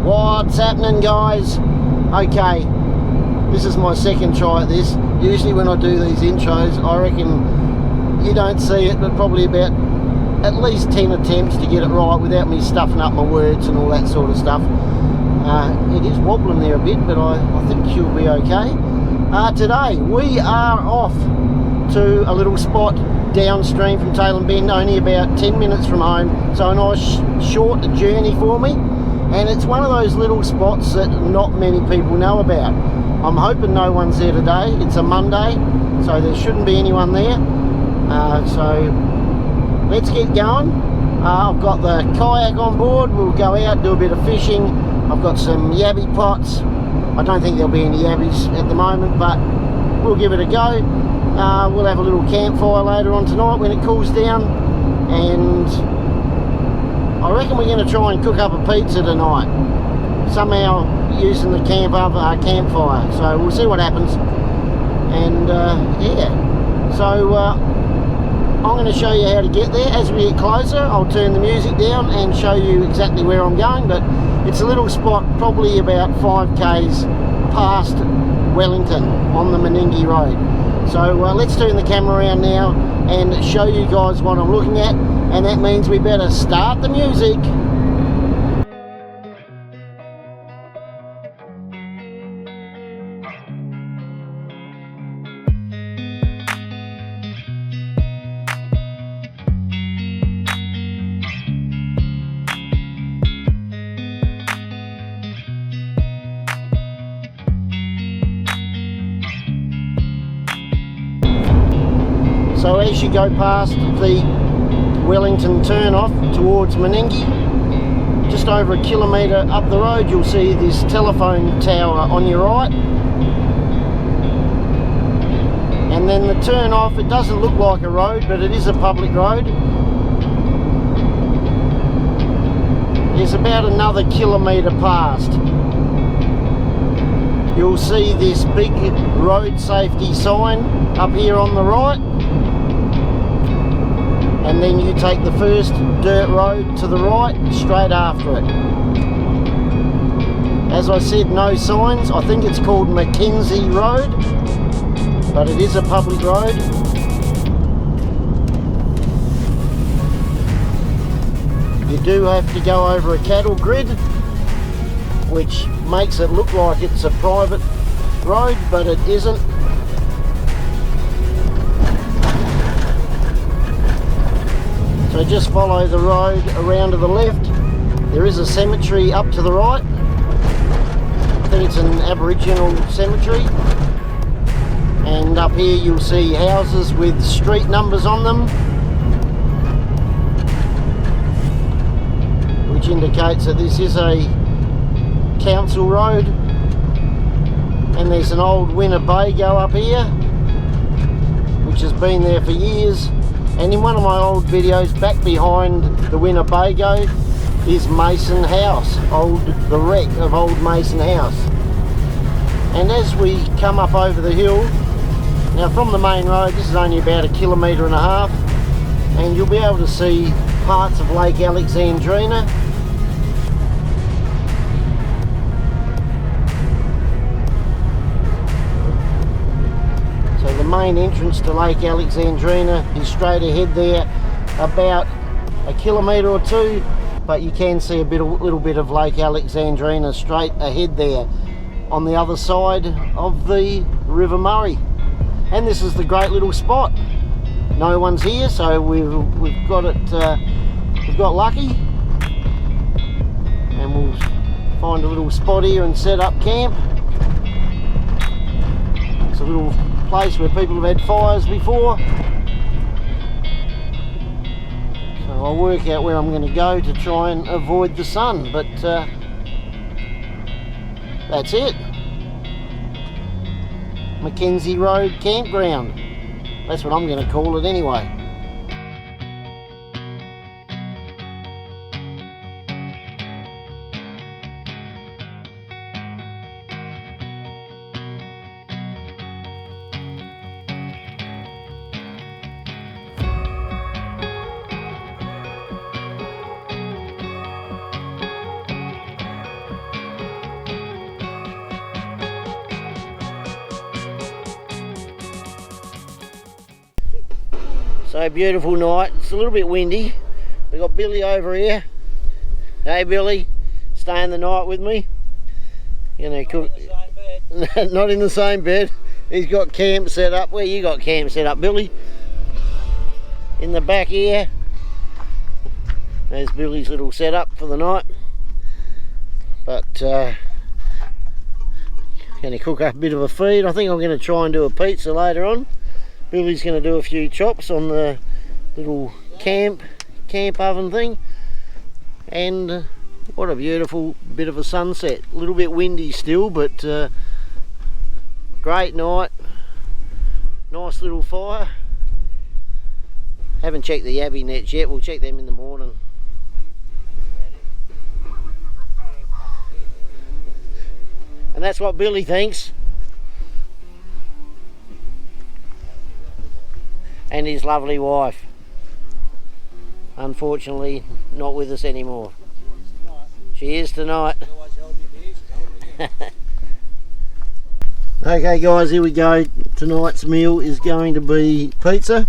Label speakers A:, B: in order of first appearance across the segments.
A: What's happening, guys? Okay, this is my second try at this. Usually when I do these intros, I reckon you don't see it, but probably about at least 10 attempts to get it right without me stuffing up my words and all that sort of stuff. It is wobbling there a bit, but I think she'll be okay. Today we are off to a little spot downstream from Tailem Bend, only about 10 minutes from home, so a nice short journey for me. And it's one of those little spots that not many people know about. I'm hoping no one's there today. It's a Monday, so there shouldn't be anyone there. So let's get going. I've got the kayak on board. We'll go out, do a bit of fishing. I've got some yabby pots. I don't think there'll be any yabbies at the moment, but we'll give it a go. We'll have a little campfire later on tonight when it cools down, and I reckon we're going to try and cook up a pizza tonight, somehow using the campfire. So we'll see what happens. And yeah, so I'm going to show you how to get there. As we get closer, I'll turn the music down and show you exactly where I'm going. But it's a little spot, probably about 5k's past Wellington on the Meningie Road. So let's turn the camera around now and show you guys what I'm looking at, and that means we better start the music. So as you go past the Wellington turn-off towards Meningie, just over a kilometre up the road, you'll see this telephone tower on your right. And then the turn-off, it doesn't look like a road, but it is a public road. It's about another kilometre past. You'll see this big road safety sign up here on the right. And then you take the first dirt road to the right, straight after it. As I said, no signs. I think it's called Mackenzie Road, but it is a public road. You do have to go over a cattle grid, which makes it look like it's a private road, but it isn't. So just follow the road around to the left. There is a cemetery up to the right. I think it's an Aboriginal cemetery. And up here you'll see houses with street numbers on them, which indicates that this is a council road. And there's an old Winnebago up here, which has been there for years. And in one of my old videos, back behind the Winnebago is Mason House, the wreck of old Mason House. And as we come up over the hill, now from the main road, this is only about 1.5 kilometres, and you'll be able to see parts of Lake Alexandrina. The main entrance to Lake Alexandrina is straight ahead there, about 1 kilometre or 2, but you can see a little bit of Lake Alexandrina straight ahead there on the other side of the River Murray. And this is the great little spot. No one's here, so we've got lucky, and we'll find a little spot here and set up camp. It's a little place where people have had fires before, so I'll work out where I'm going to go to try and avoid the sun, but that's it. Mackenzie Road Campground, that's what I'm going to call it anyway. So beautiful night. It's a little bit windy. We got Billy over here. Hey Billy, staying the night with me. Gonna cook. Not in the same bed. He's got camp set up. Where you got camp set up, Billy? In the back here. There's Billy's little setup for the night. But going to cook up a bit of a feed. I think I'm going to try and do a pizza later on. Billy's going to do a few chops on the little camp oven thing. And what a beautiful bit of a sunset. A little bit windy still, but great night. Nice little fire. Haven't checked the yabby nets yet. We'll check them in the morning. And that's what Billy thinks. And his lovely wife. Unfortunately, not with us anymore. She is tonight. Okay guys, here we go. Tonight's meal is going to be pizza.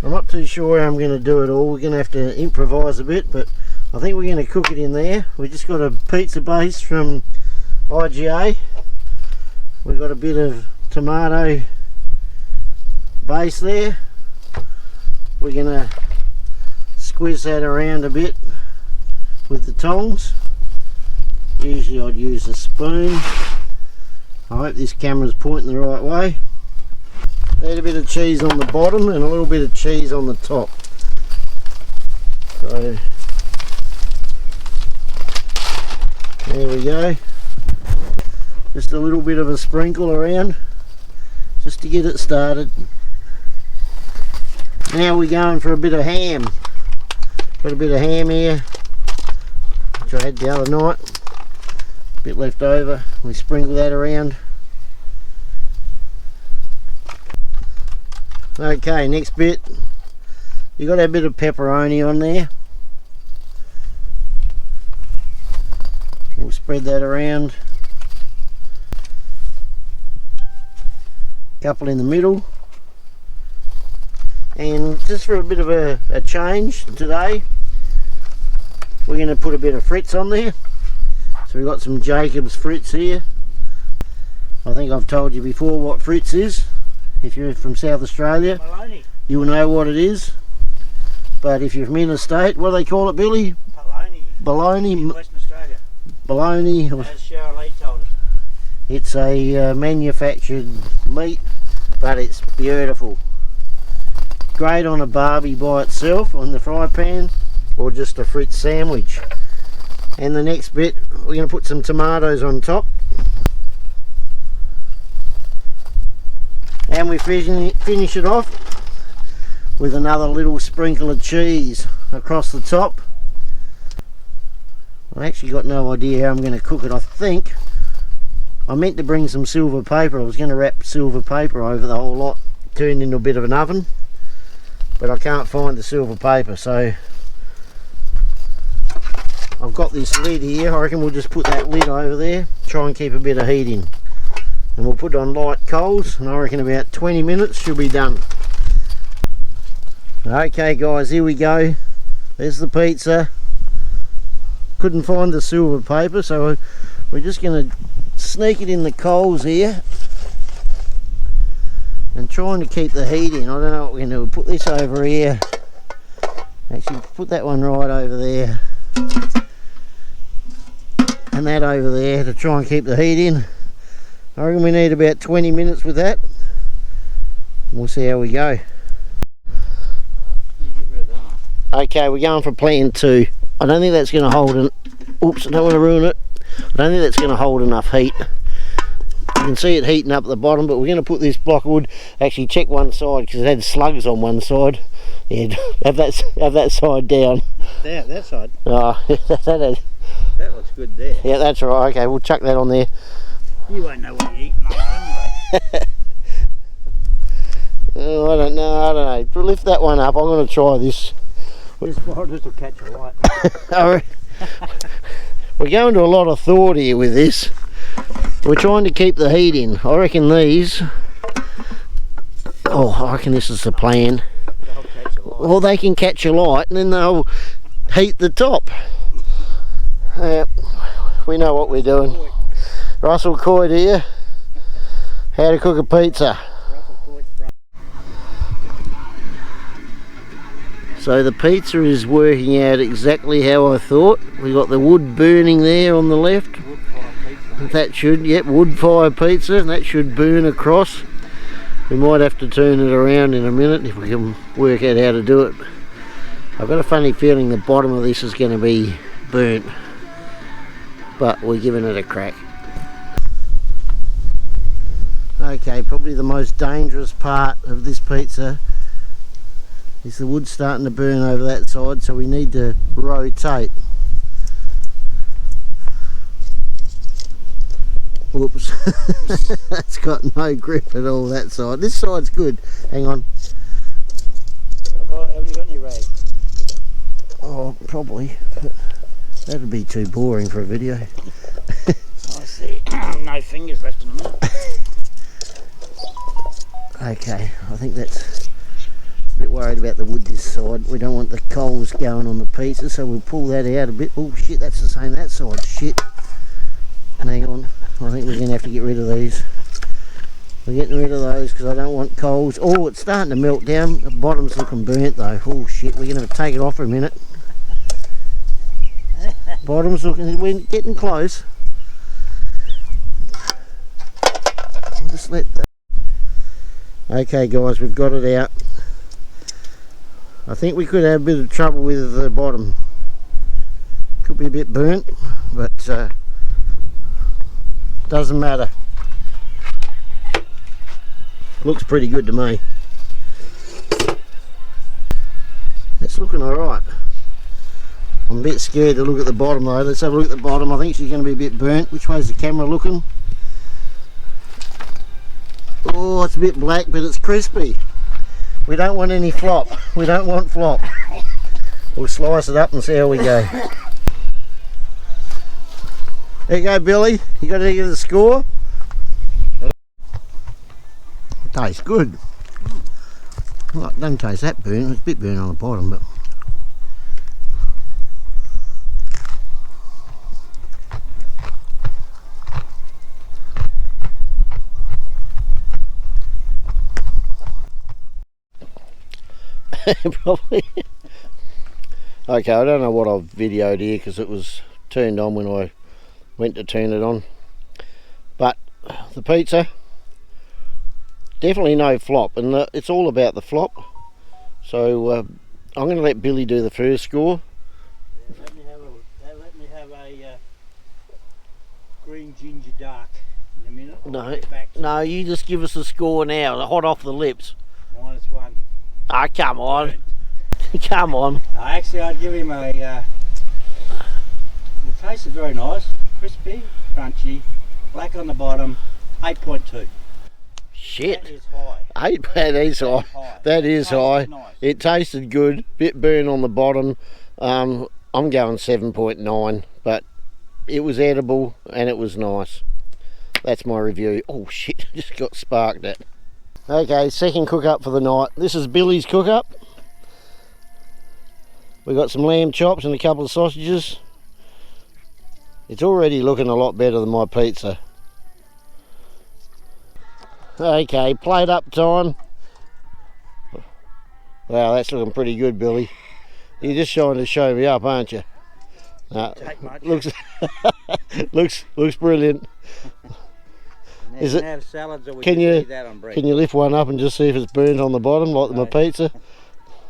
A: I'm not too sure how I'm going to do it all. We're going to have to improvise a bit, but I think we're going to cook it in there. We just got a pizza base from IGA. We've got a bit of tomato base there. We're going to squeeze that around a bit with the tongs. Usually I'd use a spoon. I hope this camera's pointing the right way. Add a bit of cheese on the bottom and a little bit of cheese on the top. So there we go. Just a little bit of a sprinkle around just to get it started. Now we're going for a bit of ham. Got a bit of ham here, which I had the other night. A bit left over. We sprinkle that around. Okay, next bit. You got a bit of pepperoni on there. We'll spread that around. Couple in the middle. And just for a bit of a change today, we're going to put a bit of Fritz on there. So we've got some Jacob's Fritz here. I think I've told you before what Fritz is. If you're from South Australia,
B: Bologna.
A: You'll know what it is. But if you're from interstate, what do they call it, Billy?
B: Bologna.
A: Bologna.
B: In Western Australia.
A: Bologna.
B: As Cheryl Lee told us.
A: It's a manufactured meat, but it's beautiful. Great on a barbie by itself on the fry pan, or just a Fritz sandwich. And the next bit, we're going to put some tomatoes on top. And we finish it off with another little sprinkle of cheese across the top. I actually got no idea how I'm going to cook it. I think I meant to bring some silver paper. I was going to wrap silver paper over the whole lot, turn into a bit of an oven, but I can't find the silver paper, so I've got this lid here. I reckon we'll just put that lid over there, try and keep a bit of heat in. And we'll put it on light coals, and I reckon about 20 minutes should be done. Okay guys, here we go. There's the pizza. Couldn't find the silver paper, so we're just going to sneak it in the coals here. And trying to keep the heat in. I don't know what we're going to do. We'll put this over here. Actually, put that one right over there. And that over there to try and keep the heat in. I reckon we need about 20 minutes with that. We'll see how we go. Okay, we're going for plan 2. I don't think that's going to hold an... Oops, I don't want to ruin it. I don't think that's going to hold enough heat. You can see it heating up at the bottom, but we're going to put this block of wood... Actually, check one side, because it had slugs on one side. Yeah, have that side down.
B: There, that side.
A: Oh,
B: That looks good there.
A: Yeah, that's right. Okay, we'll chuck that on there.
B: You won't know what you eat anyway.
A: Oh, I don't know. Lift that one up. I'm going to try this.
B: This will catch a light.
A: We're going to a lot of thought here with this. We're trying to keep the heat in. I reckon these... Oh, I reckon this is the plan. Or they can catch a light and then they'll heat the top. We know what we're doing. Russell Coyd here. How to cook a pizza. So the pizza is working out exactly how I thought. We got the wood burning there on the left. That should, yep, wood fire pizza, and that should burn across. We might have to turn it around in a minute if we can work out how to do it. I've got a funny feeling the bottom of this is going to be burnt, but we're giving it a crack. Okay, probably the most dangerous part of this pizza is the wood starting to burn over that side, so we need to rotate. Whoops. That's got no grip at all, that side. This side's good. Hang on.
B: Haven't you got any rag?
A: Oh, probably. That'd be too boring for a video.
B: I see. No fingers left in a minute.
A: Okay, I think that's a bit worried about the wood this side. We don't want the coals going on the pizza, so we'll pull that out a bit. Oh shit, that's the same that side. Shit. Hang on, I think we're going to have to get rid of these. We're getting rid of those because I don't want coals. Oh, it's starting to melt down. The bottom's looking burnt though. Oh shit, we're going to have to take it off for a minute. Bottom's looking, we're getting close. I'll just let that. Okay guys, we've got it out. I think we could have a bit of trouble with the bottom. Could be a bit burnt, but doesn't matter. Looks pretty good to me. It's looking alright. I'm a bit scared to look at the bottom though. Let's have a look at the bottom. I think she's going to be a bit burnt. Which way's the camera looking? Oh, it's a bit black, but it's crispy. We don't want any flop. We don't want flop. We'll slice it up and see how we go. There you go, Billy. You got to get the score. It tastes good. Well, it doesn't taste that burnt. It's a bit burnt on the bottom, but probably. Okay, I don't know what I've videoed here because it was turned on when I went to turn it on, but the pizza, definitely no flop, and it's all about the flop. So I'm going to let Billy do the first score.
B: Let me have a green ginger dark in a minute.
A: No, you just give us a score now, hot off the lips.
B: -1.
A: Ah, come on. Come on.
B: Actually, I'd give him a. The taste is very nice, crispy, crunchy, black on the bottom. 8.2.
A: Shit.
B: That is high.
A: That is high. That is high.
B: Nice.
A: It tasted good. Bit burn on the bottom. I'm going 7.9, but it was edible and it was nice. That's my review. Oh shit! Just got sparked at. Okay, second cook up for the night. This is Billy's cook up. We've got some lamb chops and a couple of sausages. It's already looking a lot better than my pizza. Okay, plate up time. Wow, that's looking pretty good, Billy. You're just trying to show me up, aren't you? Looks brilliant. Is it?
B: Have salads, or we
A: Can
B: leave that on bread.
A: you lift one up and just see if it's burnt on the bottom like my pizza?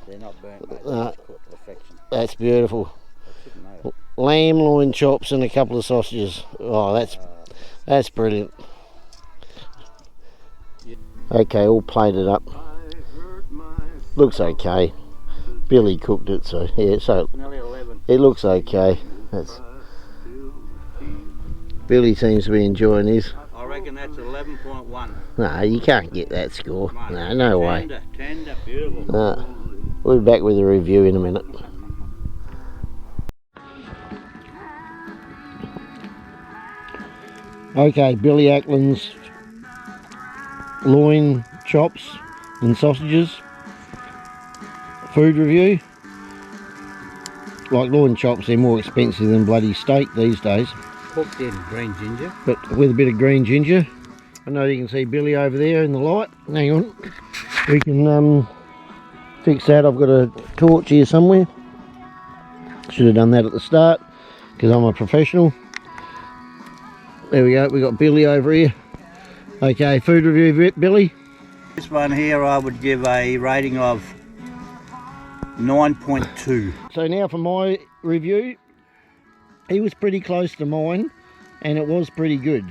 B: They're not burnt, mate. Perfection.
A: That's beautiful. Lamb loin chops and a couple of sausages. Oh, that's brilliant. Okay, all plated up. Looks okay. Billy cooked it, so yeah. So
B: Nearly 11.
A: it looks okay. Billy seems to be enjoying his.
B: I reckon that's 11.1.
A: No, you can't get that score. No way.
B: Tender, beautiful.
A: We'll be back with a review in a minute. Okay, Billy Ackland's loin chops and sausages. food review. Like loin chops, they're more expensive than bloody steak these days.
B: Cooked in green ginger.
A: But with a bit of green ginger. I know you can see Billy over there in the light. Hang on. We can fix that. I've got a torch here somewhere. Should have done that at the start because I'm a professional. There we go. We got Billy over here. Okay, food review, Billy.
B: This one here I would give a rating of 9.2.
A: So now for my review, he was pretty close to mine and it was pretty good.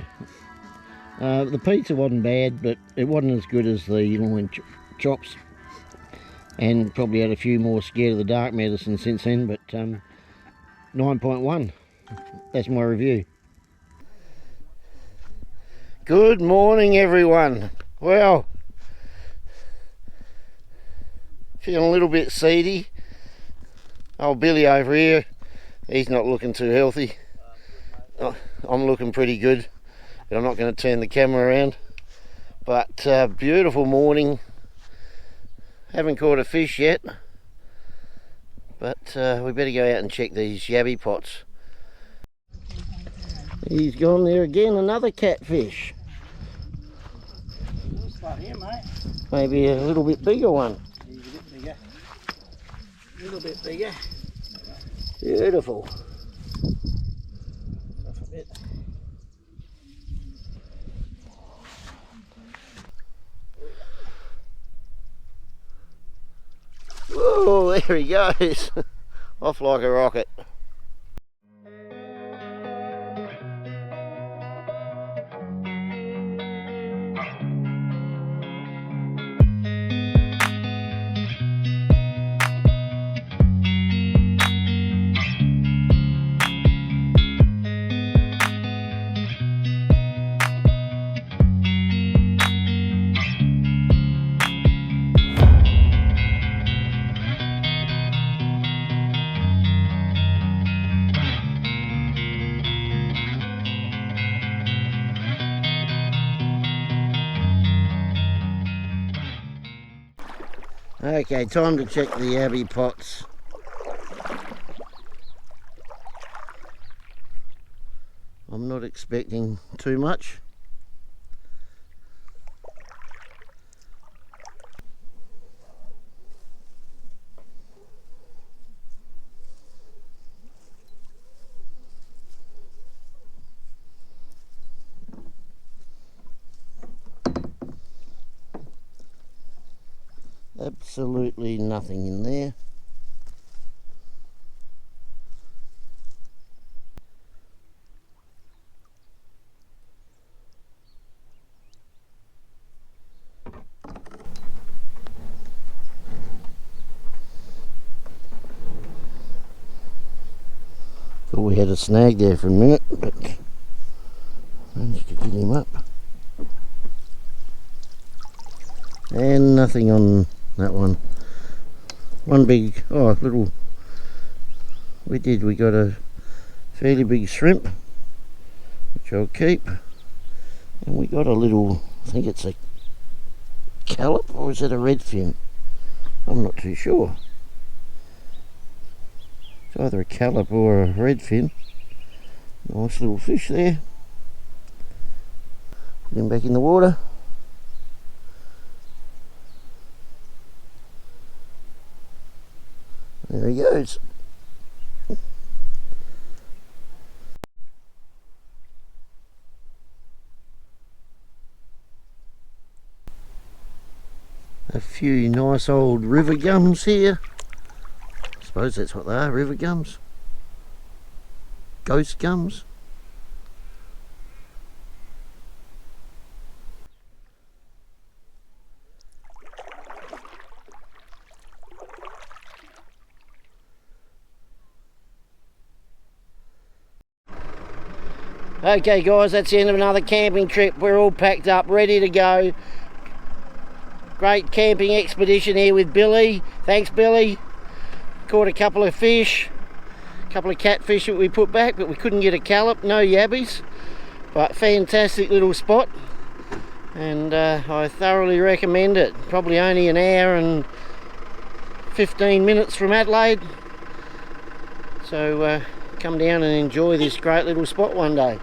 A: The pizza wasn't bad, but it wasn't as good as the loin chops, and probably had a few more scared of the dark medicine since then, but 9.1, that's my review. Good morning everyone. Well, feeling a little bit seedy. Old Billy over here, he's not looking too healthy. I'm looking pretty good, but I'm not going to turn the camera around. But beautiful morning. Haven't caught a fish yet, but we better go out and check these yabby pots. He's gone there again, another catfish.
B: Not here, mate.
A: Maybe a little bit bigger one.
B: He's a bit bigger. A little bit bigger.
A: Beautiful.
B: Off a bit.
A: Whoa, there he goes. Off like a rocket. Okay, time to check the yabby pots. I'm not expecting too much. Absolutely nothing in there. Thought we had a snag there for a minute, but managed to get him up. And nothing on that one. One big, little, we got a fairly big shrimp, which I'll keep. And we got a little, I think it's a callop, or is it a redfin? I'm not too sure. It's either a callop or a redfin. Nice little fish there. Put him back in the water. There he goes. A few nice old river gums here. I suppose that's what they are, river gums. Ghost gums. Okay guys, that's the end of another camping trip. We're all packed up, ready to go. Great camping expedition here with Billy. Thanks Billy. Caught a couple of fish, a couple of catfish that we put back, but we couldn't get a callop, no yabbies. But fantastic little spot, and I thoroughly recommend it. Probably only an hour and 15 minutes from Adelaide. So come down and enjoy this great little spot one day.